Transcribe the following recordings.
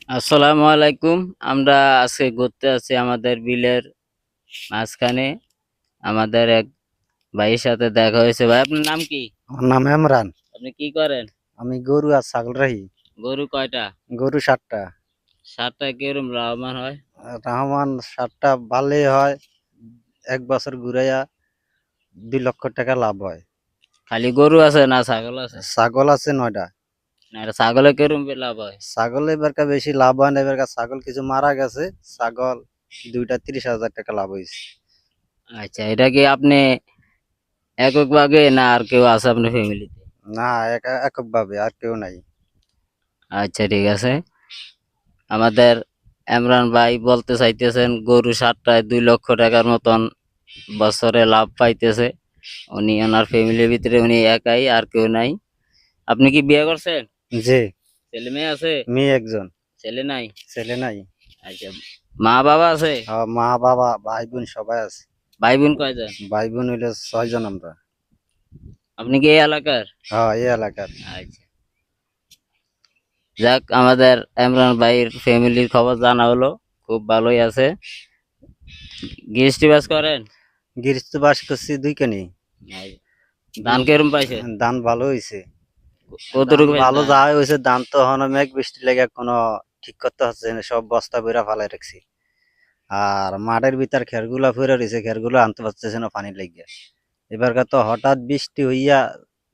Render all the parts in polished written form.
আসসালামু আলাইকুম। আমরা আজকে ঘুরতে আছি আমাদের বিলের মাঝখানে। আমাদের এক ভাইয়ের সাথে দেখা হয়েছে। ভাই, আপনার নাম কি? আমার নাম ইমরান। আপনি কি করেন? আমি গরু আর ছাগল রাখি। গরু কয়টা? গরু 7টা। 7টা কিরম লাভবান হয়? রহমান 7টা ভালোই হয়। 1 বছর ঘুরাইয়া 2 লক্ষ টাকা লাভ হয়। খালি গরু আছে না ছাগল আছে? ছাগল আছে 9টা। না, এটা ছাগলে কিরম লাভ হয়? ছাগল এবারকার বেশি লাভ হয় না, এবারকার ছাগল কিছু মারা গেছে। ছাগল 2টা 30,000 টাকা লাভ হয়েছে। আচ্ছা, এটা কি আপনি একক ভাবে না আর কেউ আছে আপনার ফ্যামিলিতে? না, একক ভাবে, আর কেউ নাই। আচ্ছা, ঠিক আছে। আমাদের ইমরান ভাই বলতে চাইতেছেন গরু 7টায় 2 লক্ষ টাকার মতন বছরে লাভ পাইতেছে। উনি ওনার ফ্যামিলির ভিতরে উনি একাই, আর কেউ নাই। আপনি কি বিয়ে করছেন? জি। ছেলে মেয়ে আছে? মেয়ে একজন। ছেলে নাই? ছেলে নাই। আচ্ছা, মা বাবা আছে? মা বাবা ভাই বোন সবাই আছে। ভাই বোন কয়জন? ভাই বোন হইলে 6 জন আমরা। আপনি কি এই এলাকার? এই এলাকার। আচ্ছা, যাক, আমাদের ইমরান ভাইয়ের ফ্যামিলির খবর জানা হলো। খুব ভালোই আছে। গৃহস্থী বাস করেন? গৃহস্থ বাস করছি 2 কানি। নাই। ধান কেরম পাইছে? ধান ভালো হয়েছে। কতটুকু ভালো পাইছে? যা হয়েছে, ধান তো এখন মেঘ বৃষ্টি লেগে কোনো ঠিক করতে হচ্ছে না, সব বস্তা বইরা ফালাই রাখছি। আর মাঠের ভিতর খেরগুলা ফিরে রয়েছে, খেরগুলো আনতে পারতেছে না পানি লেগে। এবারকার তো হঠাৎ বৃষ্টি হইয়া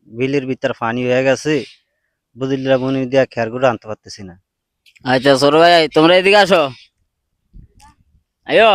বিলের ভিতর পানি হয়ে গেছে, বুঝলিরা বুনি দিয়া খেরগুলো আনতে পারতেছি না। আচ্ছা ছোট ভাই, তোমরা এদিকে আসো। আয়ো।